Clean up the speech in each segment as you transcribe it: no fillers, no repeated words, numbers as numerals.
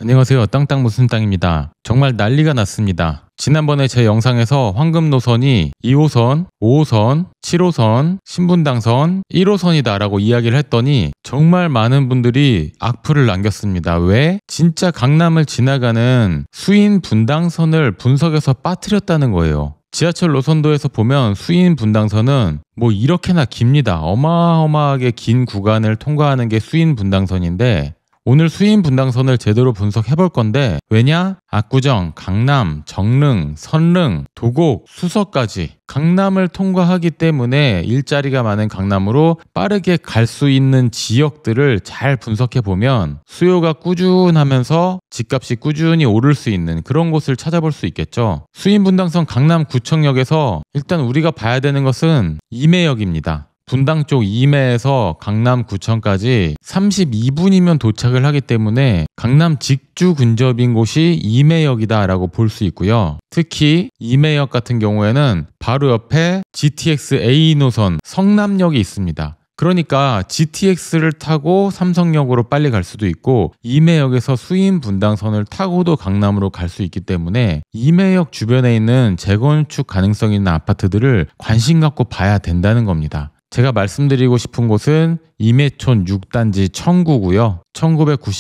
안녕하세요. 땅땅 무슨 땅입니다. 정말 난리가 났습니다. 지난번에 제 영상에서 황금 노선이 2호선, 5호선, 7호선, 신분당선, 1호선이다 라고 이야기를 했더니 정말 많은 분들이 악플을 남겼습니다. 왜? 진짜 강남을 지나가는 수인 분당선을 분석해서 빠뜨렸다는 거예요. 지하철 노선도에서 보면 수인 분당선은 뭐 이렇게나 깁니다. 어마어마하게 긴 구간을 통과하는 게 수인 분당선인데 오늘 수인 분당선을 제대로 분석해 볼 건데 왜냐? 압구정, 강남, 정릉, 선릉, 도곡, 수서까지 강남을 통과하기 때문에 일자리가 많은 강남으로 빠르게 갈 수 있는 지역들을 잘 분석해 보면 수요가 꾸준하면서 집값이 꾸준히 오를 수 있는 그런 곳을 찾아볼 수 있겠죠. 수인 분당선 강남구청역에서 일단 우리가 봐야 되는 것은 임해역입니다. 분당 쪽 임해에서 강남구청까지 32분이면 도착을 하기 때문에 강남 직주 근접인 곳이 임해역이다 라고 볼 수 있고요. 특히 임해역 같은 경우에는 바로 옆에 GTX A 노선 성남역이 있습니다. 그러니까 GTX를 타고 삼성역으로 빨리 갈 수도 있고 임해역에서 수인 분당선을 타고도 강남으로 갈 수 있기 때문에 임해역 주변에 있는 재건축 가능성 있는 아파트들을 관심 갖고 봐야 된다는 겁니다. 제가 말씀드리고 싶은 곳은 임해촌 6단지 청구고요.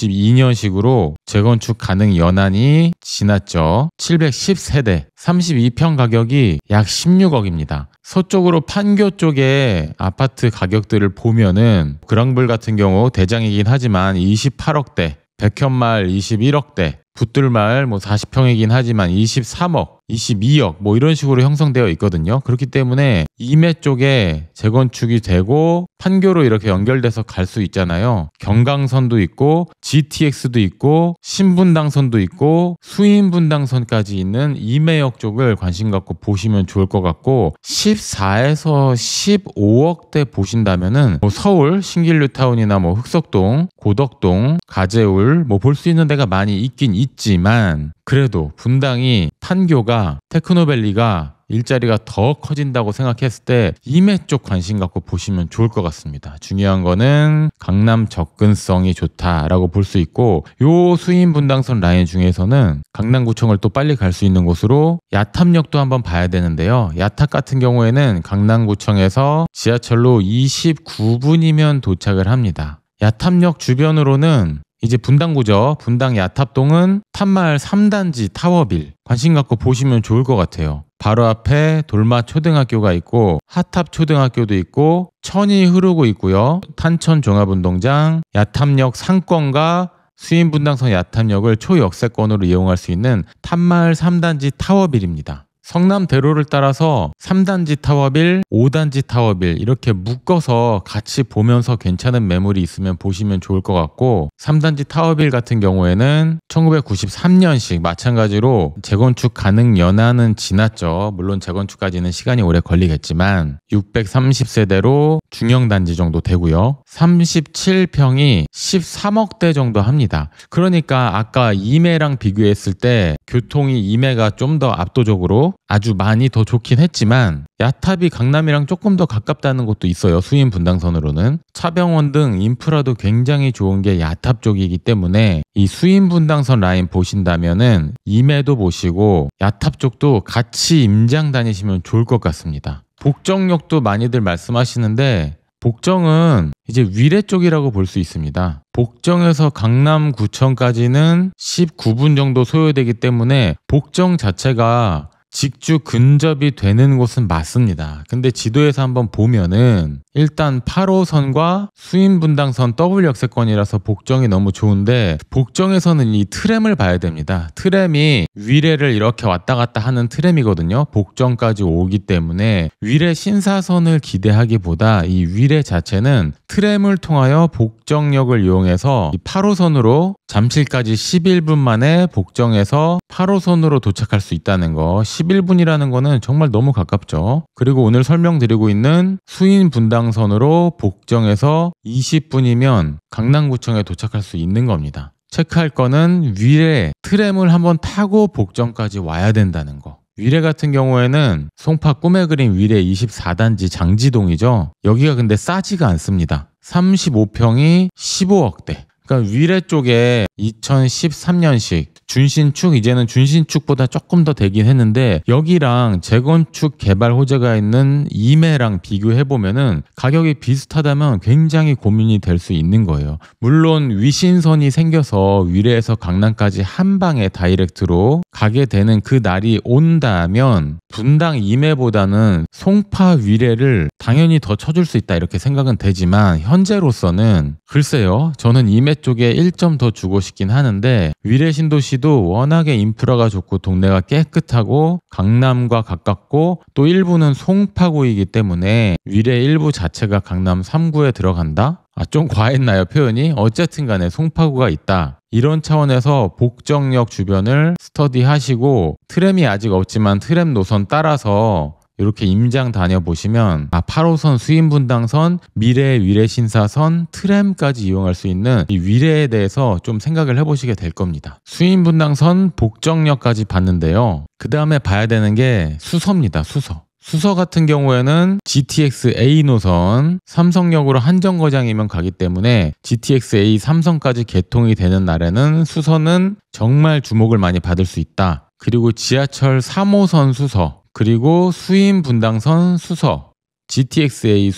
1992년식으로 재건축 가능 연한이 지났죠. 710세대, 32평 가격이 약 16억입니다. 서쪽으로 판교 쪽에 아파트 가격들을 보면은 그랑블 같은 경우 대장이긴 하지만 28억대, 백현말 21억대, 붙들말 40평이긴 하지만 23억, 22억 이런 식으로 형성되어 있거든요. 그렇기 때문에 임해 쪽에 재건축이 되고 판교로 이렇게 연결돼서 갈 수 있잖아요. 경강선도 있고 GTX도 있고 신분당선도 있고 수인분당선까지 있는 임해역 쪽을 관심 갖고 보시면 좋을 것 같고 14에서 15억대 보신다면은 서울 신길뉴타운이나 흑석동, 고덕동, 가재울 볼 수 있는 데가 많이 있긴 있지만 그래도 분당이 판교가 테크노밸리가 일자리가 더 커진다고 생각했을 때 임해 쪽 관심 갖고 보시면 좋을 것 같습니다. 중요한 거는 강남 접근성이 좋다라고 볼 수 있고 요 수인 분당선 라인 중에서는 강남구청을 또 빨리 갈 수 있는 곳으로 야탑역도 한번 봐야 되는데요. 야탑 같은 경우에는 강남구청에서 지하철로 29분이면 도착을 합니다. 야탑역 주변으로는 이제 분당구죠. 분당 야탑동은 탑마을 3단지 타워빌 관심 갖고 보시면 좋을 것 같아요. 바로 앞에 돌맛 초등학교가 있고 하탑 초등학교도 있고 천이 흐르고 있고요. 탄천 종합운동장, 야탑역 상권과 수인 분당선 야탑역을 초역세권으로 이용할 수 있는 탑마을 3단지 타워빌입니다. 성남대로를 따라서 3단지 타워빌, 5단지 타워빌 이렇게 묶어서 같이 보면서 괜찮은 매물이 있으면 보시면 좋을 것 같고 3단지 타워빌 같은 경우에는 1993년식 마찬가지로 재건축 가능 연한은 지났죠. 물론 재건축까지는 시간이 오래 걸리겠지만 630세대로 중형단지 정도 되고요. 37평이 13억대 정도 합니다. 그러니까 아까 임해랑 비교했을 때 교통이 임해가 좀 더 압도적으로 아주 많이 더 좋긴 했지만 야탑이 강남이랑 조금 더 가깝다는 것도 있어요. 수인 분당선으로는 차병원 등 인프라도 굉장히 좋은 게 야탑 쪽이기 때문에 이 수인 분당선 라인 보신다면은 임해도 보시고 야탑 쪽도 같이 임장 다니시면 좋을 것 같습니다. 복정역도 많이들 말씀하시는데 복정은 이제 위례 쪽이라고 볼 수 있습니다. 복정에서 강남구청까지는 19분 정도 소요되기 때문에 복정 자체가 직주 근접이 되는 곳은 맞습니다. 근데 지도에서 한번 보면은 일단 8호선과 수인분당선 W역세권이라서 복정이 너무 좋은데 복정에서는 이 트램을 봐야 됩니다. 트램이 위례를 이렇게 왔다 갔다 하는 트램이거든요. 복정까지 오기 때문에 위례 신사선을 기대하기보다 이 위례 자체는 트램을 통하여 복정역을 이용해서 8호선으로 잠실까지 11분 만에 복정에서 8호선으로 도착할 수 있다는 거. 11분이라는 거는 정말 너무 가깝죠. 그리고 오늘 설명드리고 있는 수인 분당선으로 복정에서 20분이면 강남구청에 도착할 수 있는 겁니다. 체크할 거는 위례 트램을 한번 타고 복정까지 와야 된다는 거. 위례 같은 경우에는 송파 꿈의 그림 위례 24단지 장지동이죠. 여기가 근데 싸지가 않습니다. 35평이 15억대. 그러니까 위례 쪽에 2013년식 준신축, 이제는 준신축보다 조금 더 되긴 했는데 여기랑 재건축 개발 호재가 있는 이매랑 비교해보면은 가격이 비슷하다면 굉장히 고민이 될 수 있는 거예요. 물론 위신선이 생겨서 위례에서 강남까지 한 방에 다이렉트로 가게 되는 그 날이 온다면 분당 이매보다는 송파 위례를 당연히 더 쳐줄 수 있다 이렇게 생각은 되지만 현재로서는 글쎄요, 저는 이매 쪽에 1점 더 주고 싶긴 하는데 위례 신도시도 워낙에 인프라가 좋고 동네가 깨끗하고 강남과 가깝고 또 일부는 송파구이기 때문에 위례 일부 자체가 강남 3구에 들어간다? 좀 과했나요, 표현이? 어쨌든 간에 송파구가 있다. 이런 차원에서 복정역 주변을 스터디하시고 트램이 아직 없지만 트램 노선 따라서 이렇게 임장 다녀보시면 8호선 수인분당선, 미래 위례신사선, 트램까지 이용할 수 있는 이 위례에 대해서 좀 생각을 해보시게 될 겁니다. 수인분당선 복정역까지 봤는데요. 그 다음에 봐야 되는 게 수서입니다. 수서 같은 경우에는 GTX A 노선 삼성역으로 한정거장이면 가기 때문에 GTX A 3선까지 개통이 되는 날에는 수서는 정말 주목을 많이 받을 수 있다. 그리고 지하철 3호선 수서, 그리고 수인분당선 수서, GTX-A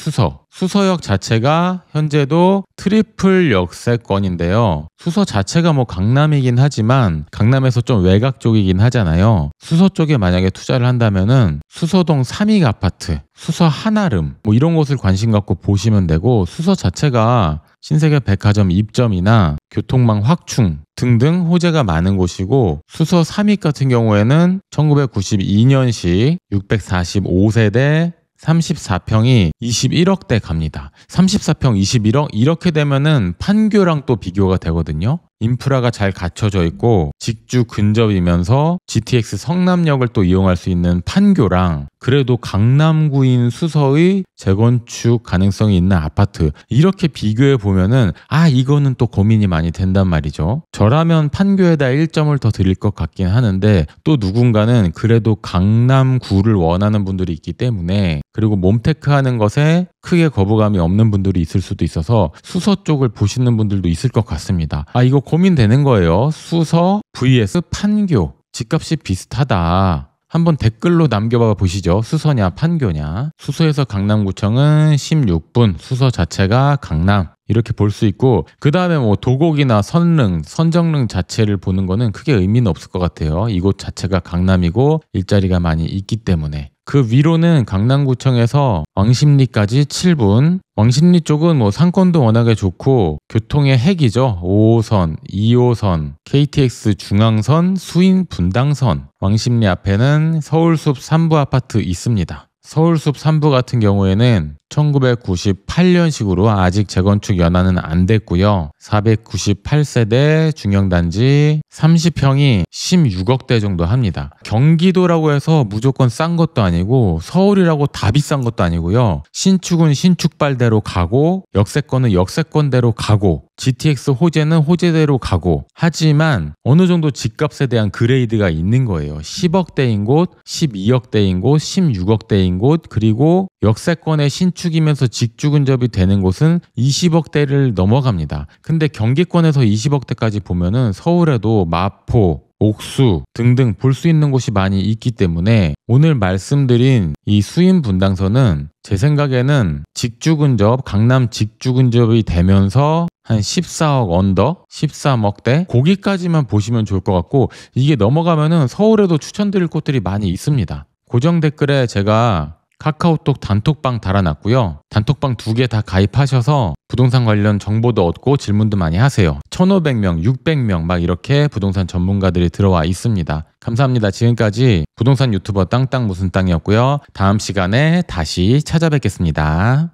수서역 자체가 현재도 트리플 역세권인데요. 수서 자체가 강남이긴 하지만 강남에서 좀 외곽 쪽이긴 하잖아요. 수서 쪽에 만약에 투자를 한다면은 수서동 3익 아파트, 수서 한아름 이런 곳을 관심 갖고 보시면 되고, 수서 자체가 신세계 백화점 입점이나 교통망 확충 등등 호재가 많은 곳이고, 수서 3익 같은 경우에는 1992년식 645세대 34평이 21억대 갑니다. 34평 21억 이렇게 되면은 판교랑 또 비교가 되거든요. 인프라가 잘 갖춰져 있고 직주 근접이면서 GTX 성남역을 또 이용할 수 있는 판교랑 그래도 강남구인 수서의 재건축 가능성이 있는 아파트, 이렇게 비교해 보면은 이거는 또 고민이 많이 된단 말이죠. 저라면 판교에다 1점을 더 드릴 것 같긴 하는데 또 누군가는 그래도 강남구를 원하는 분들이 있기 때문에, 그리고 몸테크 하는 것에 크게 거부감이 없는 분들이 있을 수도 있어서 수서 쪽을 보시는 분들도 있을 것 같습니다. 이거 고민되는 거예요. 수서 vs 판교, 집값이 비슷하다. 한번 댓글로 남겨봐 보시죠. 수서냐 판교냐. 수서에서 강남구청은 16분, 수서 자체가 강남, 이렇게 볼 수 있고, 그 다음에 도곡이나 선릉, 선정릉 자체를 보는 거는 크게 의미는 없을 것 같아요. 이곳 자체가 강남이고 일자리가 많이 있기 때문에. 그 위로는 강남구청에서 왕십리까지 7분. 왕십리 쪽은 상권도 워낙에 좋고 교통의 핵이죠. 5호선, 2호선, KTX 중앙선, 수인 분당선. 왕십리 앞에는 서울숲 3부 아파트 있습니다. 서울숲 3부 같은 경우에는 1998년식으로 아직 재건축 연한은 안 됐고요. 498세대 중형단지 30평이 16억대 정도 합니다. 경기도라고 해서 무조건 싼 것도 아니고 서울이라고 다 비싼 것도 아니고요. 신축은 신축발대로 가고 역세권은 역세권대로 가고 GTX 호재는 호재대로 가고, 하지만 어느 정도 집값에 대한 그레이드가 있는 거예요. 10억대인 곳, 12억대인 곳, 16억대인 곳, 그리고 역세권의 신축이면서 직주 근접이 되는 곳은 20억대를 넘어갑니다. 근데 경기권에서 20억대까지 보면은 서울에도 마포, 옥수 등등 볼 수 있는 곳이 많이 있기 때문에 오늘 말씀드린 이 수인 분당선은 제 생각에는 직주 근접, 강남 직주 근접이 되면서 한 14억 언더, 13억대 거기까지만 보시면 좋을 것 같고, 이게 넘어가면은 서울에도 추천드릴 곳들이 많이 있습니다. 고정 댓글에 제가 카카오톡 단톡방 달아놨고요. 단톡방 2개 다 가입하셔서 부동산 관련 정보도 얻고 질문도 많이 하세요. 1,500명, 600명 막 이렇게 부동산 전문가들이 들어와 있습니다. 감사합니다. 지금까지 부동산 유튜버 땅땅 무슨 땅이었고요. 다음 시간에 다시 찾아뵙겠습니다.